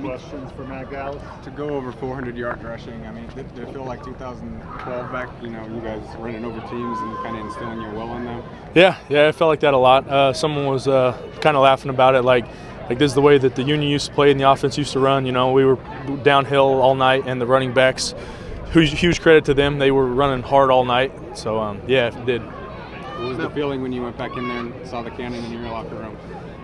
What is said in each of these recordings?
questions for Matt Galas. To go over 400 yards rushing, I mean, did it feel like 2012 back, you guys running over teams and kind of instilling your will in them? Yeah, it felt like that a lot. Someone was kind of laughing about it, like this is the way that the Union used to play and the offense used to run. We were downhill all night, and the running backs, huge credit to them. They were running hard all night. So, yeah, it did. What was the feeling when you went back in there and saw the cannon in your locker room?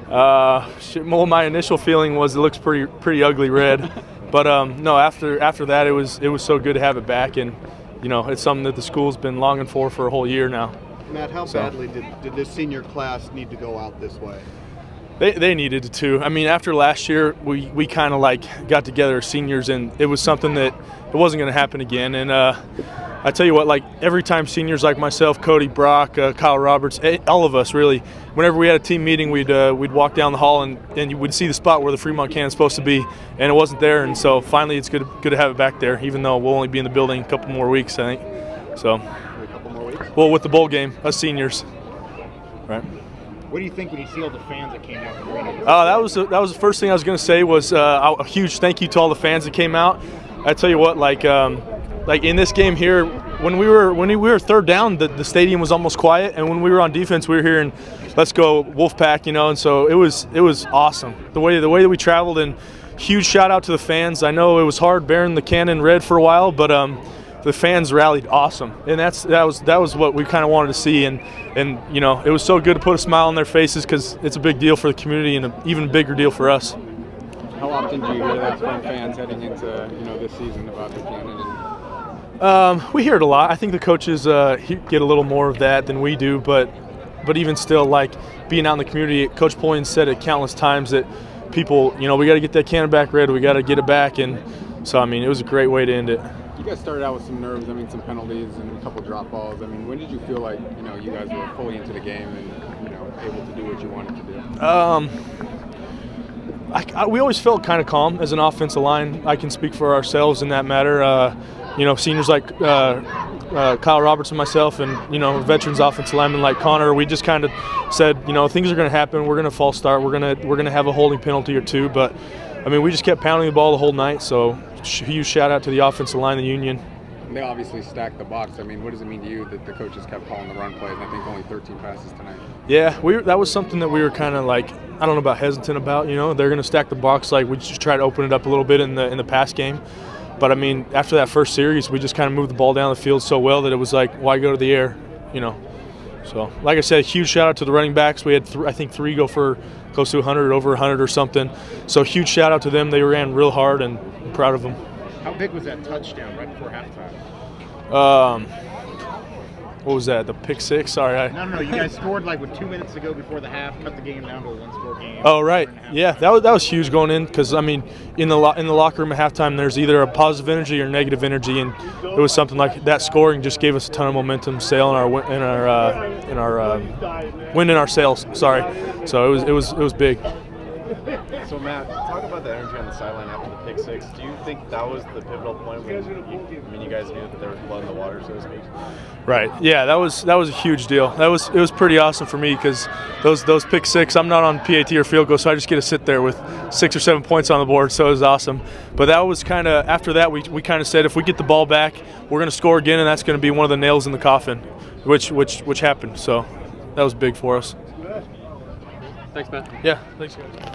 Well, my initial feeling was it looks pretty ugly red. But, no, after that, it was so good to have it back. And, it's something that the school's been longing for a whole year now. Matt, how badly did this senior class need to go out this way? They needed it too. I mean, after last year, we kind of got together as seniors, and it was something that it wasn't going to happen again. And I tell you what, every time seniors like myself, Cody, Brock, Kyle Roberts, all of us really, whenever we had a team meeting, we'd walk down the hall and you would see the spot where the Fremont Cannon's supposed to be, and it wasn't there. And so finally, it's good to have it back there, even though we'll only be in the building a couple more weeks, I think. So. A couple more weeks. Well, with the bowl game, us seniors, right. What do you think when you see all the fans that came out? That was the first thing I was going to say was a huge thank you to all the fans that came out. I tell you what, like in this game here, when we were third down, the stadium was almost quiet, and when we were on defense, we were hearing, "Let's go Wolfpack," and so it was awesome the way that we traveled. And huge shout out to the fans. I know it was hard bearing the cannon red for a while, but the fans rallied awesome, and that was what we kind of wanted to see, and it was so good to put a smile on their faces because it's a big deal for the community and an even bigger deal for us. How often do you hear that from fans heading into this season about the cannon? We hear it a lot. I think the coaches get a little more of that than we do, but even still, being out in the community, Coach Pullian said it countless times that people, we got to get that cannon back red, we got to get it back, and so it was a great way to end it. You guys started out with some nerves, some penalties and a couple drop balls. When did you feel like, you guys were fully into the game and, able to do what you wanted to do? We always felt kind of calm as an offensive line. I can speak for ourselves in that matter. Seniors like Kyle Roberts and myself and, veterans offensive linemen like Connor, we just kind of said, things are going to happen. We're going to false start. We're going to have a holding penalty or two. But, we just kept pounding the ball the whole night. So huge shout out to the offensive line, the Union. They obviously stacked the box. What does it mean to you that the coaches kept calling the run plays? And I think only 13 passes tonight. Yeah, that was something that we were kind of I don't know about hesitant about. They're going to stack the box. We just try to open it up a little bit in the pass game. But after that first series, we just kind of moved the ball down the field so well that it was why go to the air, So, like I said, huge shout out to the running backs. We had I think three go for close to 100, over 100 or something. So huge shout out to them. They ran real hard, and I'm proud of them. How big was that touchdown right before halftime? What was that? The pick six? Sorry. No. You guys scored with 2 minutes to go before the half, cut the game down to a one-score game. Oh, right. Yeah, that was huge going in because in the locker room at halftime, there's either a positive energy or negative energy, and it was something like that. Scoring just gave us a ton of momentum, sail in our wind in our sails. Sorry. So it was big. So Matt, talk about the energy on the sideline after the pick six. Do you think that was the pivotal point when you guys knew that there was blood in the water, so to speak? Right. Yeah, that was a huge deal. It was pretty awesome for me because those pick six. I'm not on PAT or field goal, so I just get to sit there with 6 or 7 points on the board. So it was awesome. But that was kind of after that we kind of said if we get the ball back, we're going to score again, and that's going to be one of the nails in the coffin, which happened. So that was big for us. Thanks, Matt. Yeah. Thanks, guys.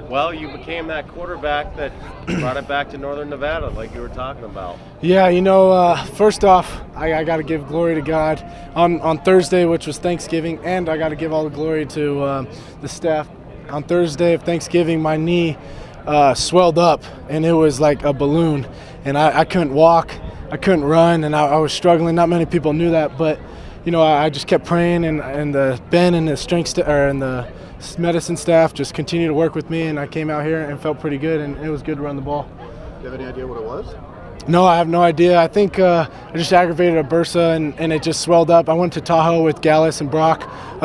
Well, you became that quarterback that brought it back to Northern Nevada like you were talking about. Yeah, first off, I got to give glory to God on Thursday, which was Thanksgiving, and I got to give all the glory to the staff. On Thursday of Thanksgiving, my knee swelled up, and it was like a balloon, and I couldn't walk, I couldn't run, and I was struggling. Not many people knew that, but I just kept praying, and the Ben and the medicine staff just continued to work with me, and I came out here and felt pretty good, and it was good to run the ball. Do you have any idea what it was? No, I have no idea. I think I just aggravated a bursa, and it just swelled up. I went to Tahoe with Galas and Brock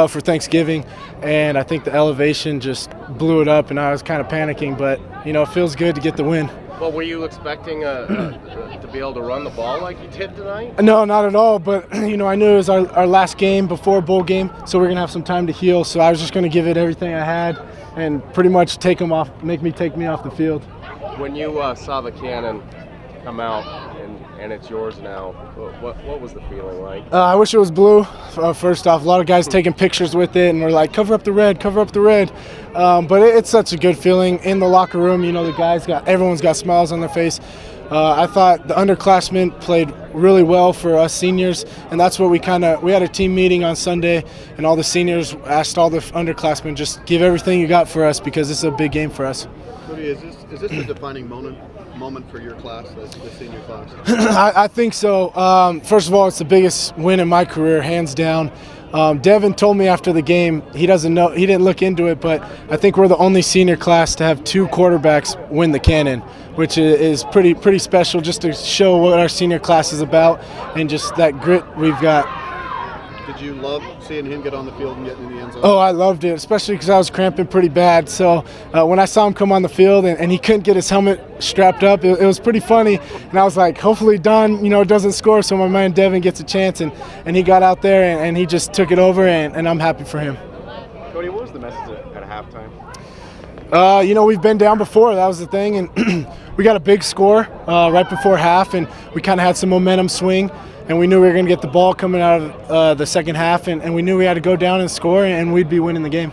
for Thanksgiving, and I think the elevation just blew it up, and I was kind of panicking, but it feels good to get the win. Well, were you expecting to be able to run the ball like you did tonight? No, not at all. But I knew it was our last game before bowl game, so we're gonna have some time to heal. So I was just gonna give it everything I had, and pretty much take me off the field. When you saw the cannon come out and it's yours now, what was the feeling like? I wish it was blue. First off, a lot of guys taking pictures with it, and we're like, cover up the red, cover up the red. But it's such a good feeling in the locker room. Everyone's got smiles on their face. I thought the underclassmen played really well for us seniors, and that's what we had a team meeting on Sunday, and all the seniors asked all the underclassmen, just give everything you got for us because this is a big game for us. Cody, is this the defining moment for your class, the senior class? I think so. First of all, it's the biggest win in my career, hands down. Devin told me after the game, he didn't look into it, but I think we're the only senior class to have 2 quarterbacks win the cannon, which is pretty special, just to show what our senior class is about and just that grit we've got. Did you love seeing him get on the field and get in the end zone? Oh, I loved it, especially because I was cramping pretty bad. So when I saw him come on the field and he couldn't get his helmet strapped up, it was pretty funny. And I was like, hopefully Don, doesn't score, so my man Devin gets a chance. And he got out there and he just took it over, and I'm happy for him. Cody, what was the message at halftime? We've been down before. That was the thing, and we got a big score right before half, and we kind of had some momentum swing. And we knew we were going to get the ball coming out of the second half, and we knew we had to go down and score, and we'd be winning the game.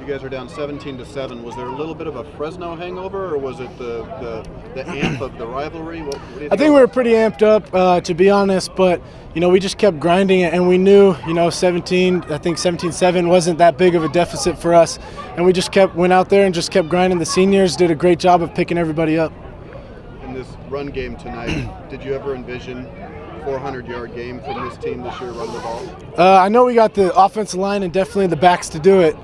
You guys are down 17-7. Was there a little bit of a Fresno hangover, or was it the amp of the rivalry? What do you think? I think we were pretty amped up, to be honest, but we just kept grinding it, and we knew 17-7 wasn't that big of a deficit for us, and we just went out there and just kept grinding. The seniors did a great job of picking everybody up. In this run game tonight, did you ever envision 400-yard game from this team this year, run the ball? I know we got the offensive line and definitely the backs to do it.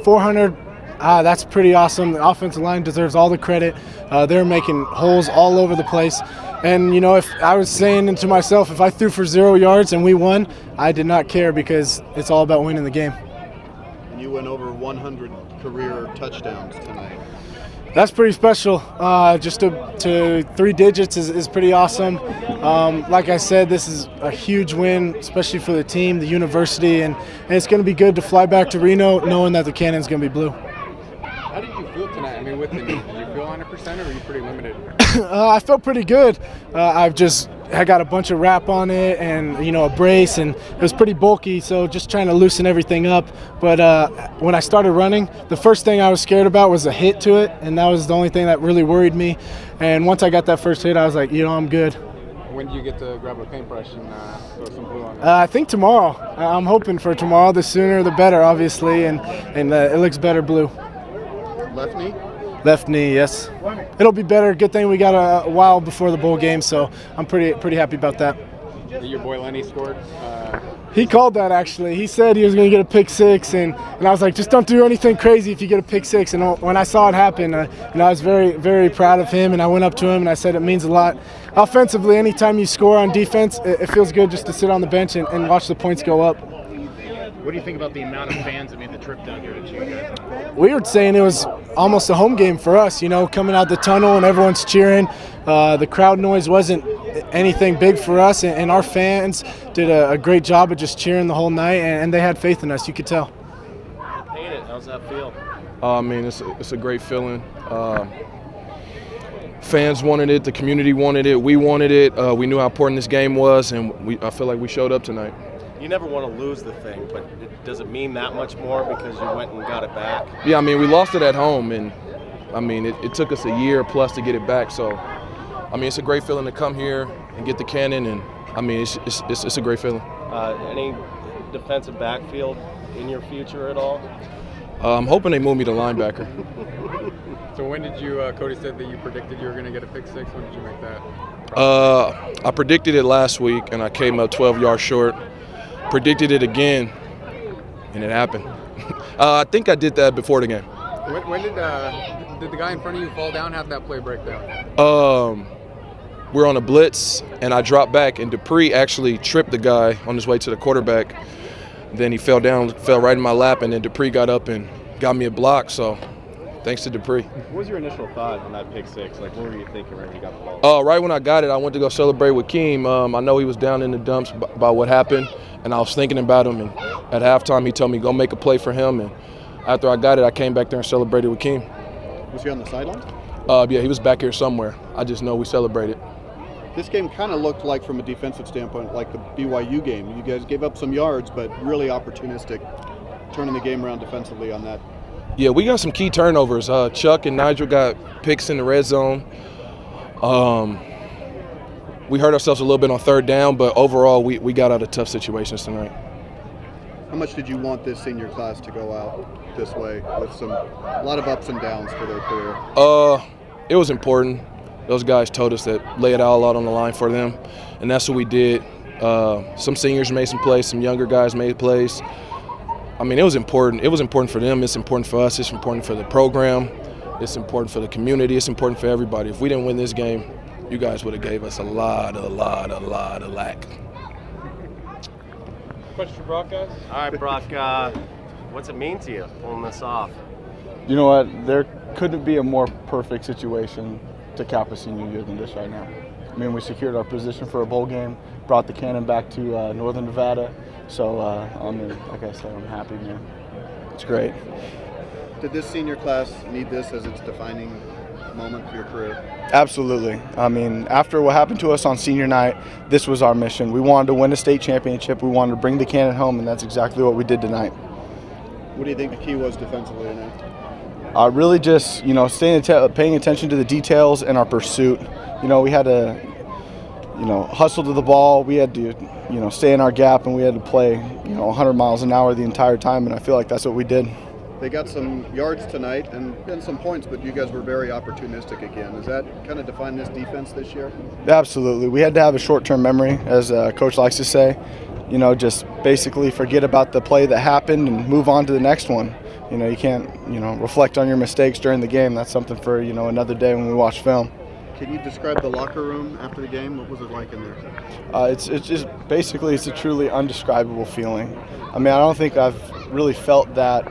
400, that's pretty awesome. The offensive line deserves all the credit. They're making holes all over the place. And, if I was saying to myself, if I threw for 0 yards and we won, I did not care because it's all about winning the game. And you went over 100 career touchdowns tonight. That's pretty special. Just to 3 digits is pretty awesome. Like I said, this is a huge win, especially for the team, the university, and it's going to be good to fly back to Reno knowing that the cannon's going to be blue. How did you feel tonight? I mean, with the knee, did you feel 100% or were you pretty limited? I felt pretty good. I got a bunch of wrap on it and, a brace, and it was pretty bulky, so just trying to loosen everything up. But when I started running, the first thing I was scared about was a hit to it, and that was the only thing that really worried me. And once I got that first hit, I was like, I'm good. When do you get to grab a paintbrush and throw some blue on it? I think tomorrow. I'm hoping for tomorrow. The sooner the better, obviously, and it looks better blue. Left knee? Left knee, yes. It'll be better. Good thing we got a while before the bowl game, so I'm pretty happy about that. Your boy Lenny scored? He called that, actually. He said he was going to get a pick 6, and I was like, just don't do anything crazy if you get a pick 6. And when I saw it happen, I was very, very proud of him, and I went up to him and I said it means a lot. Offensively, anytime you score on defense, it feels good just to sit on the bench and watch the points go up. What do you think about the amount of fans that made the trip down here to cheer you guys on? We were saying it was almost a home game for us, coming out the tunnel and everyone's cheering. The crowd noise wasn't anything big for us, and our fans did a great job of just cheering the whole night, and they had faith in us, you could tell. Paint it. How's that feel? I mean, it's a great feeling. Fans wanted it, the community wanted it, we wanted it. We knew how important this game was, and I feel like we showed up tonight. You never want to lose the thing, but does it mean that much more because you went and got it back? Yeah, I mean, we lost it at home, and I mean, it took us a year plus to get it back. So, I mean, it's a great feeling to come here and get the cannon, and I mean, it's a great feeling. Any defensive backfield in your future at all? I'm hoping they move me to linebacker. So when did you, Cody said that you predicted you were going to get a pick 6. When did you make that? I predicted it last week, and I came up 12 yards short. Predicted it again, and it happened. I think I did that before the game. When did the guy in front of you fall down, have that play breakdown? We're on a blitz, and I dropped back, and Dupree actually tripped the guy on his way to the quarterback. Then he fell down, fell right in my lap, and then Dupree got up and got me a block. So thanks to Dupree. What was your initial thought on that pick six? Like, what were you thinking when you got the ball? Right when I got it, I went to go celebrate with Keem. I know he was down in the dumps about what happened, and I was thinking about him. And at halftime, he told me, go make a play for him. And after I got it, I came back there and celebrated with Keem. Was he on the sideline? Yeah, he was back here somewhere. I just know we celebrated. This game kind of looked like, from a defensive standpoint, like the BYU game. You guys gave up some yards, but really opportunistic, turning the game around defensively on that. Yeah, we got some key turnovers. Chuck and Nigel got picks in the red zone. We hurt ourselves a little bit on third down, but overall we got out of tough situations tonight. How much did you want this senior class to go out this way with a lot of ups and downs for their career? It was important. Those guys told us that lay it all out on the line for them, and that's what we did. Some seniors made some plays, some younger guys made plays. I mean, it was important. It was important for them. It's important for us. It's important for the program. It's important for the community. It's important for everybody. If we didn't win this game, you guys would have gave us a lot of lack. Question for Brock, guys? All right, Brock, what's it mean to you pulling this off? You know what? There couldn't be a more perfect situation to cap a senior year than this right now. I mean, we secured our position for a bowl game, brought the cannon back to Northern Nevada. So, I mean, like I said, I'm happy, man. It's great. Did this senior class need this as its defining moment for your career? Absolutely. I mean, after what happened to us on senior night, this was our mission. We wanted to win a state championship. We wanted to bring the cannon home, and that's exactly what we did tonight. What do you think the key was defensively tonight? Really just, paying attention to the details and our pursuit. We had to, hustle to the ball. We had to, stay in our gap, and we had to play, 100 miles an hour the entire time, and I feel like that's what we did. They got some yards tonight and some points, but you guys were very opportunistic again. Does that kind of define this defense this year? Absolutely. We had to have a short-term memory, as Coach likes to say. Just basically forget about the play that happened and move on to the next one. You can't, reflect on your mistakes during the game. That's something for, another day when we watch film. Can you describe the locker room after the game? What was it like in there? It's just basically it's a truly undescribable feeling. I mean, I don't think I've really felt that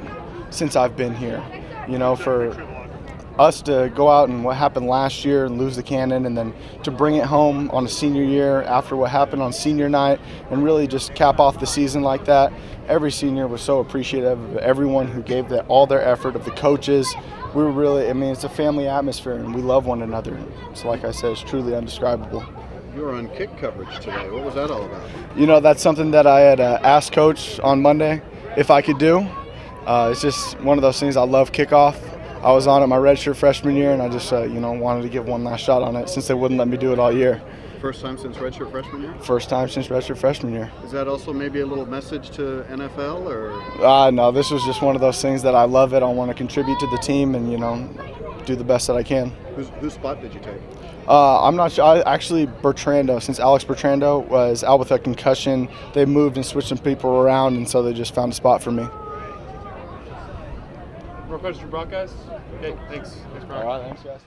since I've been here. For us to go out and what happened last year and lose the cannon, and then to bring it home on a senior year after what happened on senior night and really just cap off the season like that. Every senior was so appreciative of everyone who gave all their effort, of the coaches. We were really, it's a family atmosphere, and we love one another. So like I said, it's truly indescribable. You were on kick coverage today. What was that all about? That's something that I had asked Coach on Monday if I could do. It's just one of those things. I love kickoff. I was on it my redshirt freshman year, and I just, wanted to give one last shot on it since they wouldn't let me do it all year. First time since redshirt freshman year? First time since redshirt freshman year. Is that also maybe a little message to NFL, or? No, this was just one of those things that I love it. I want to contribute to the team and, do the best that I can. Whose spot did you take? I'm not sure. Actually, Bertrando, since Alex Bertrando was out with a concussion, they moved and switched some people around, and so they just found a spot for me. More questions for Brock, guys? Okay, thanks. Thanks, Brock. All right, thanks, guys.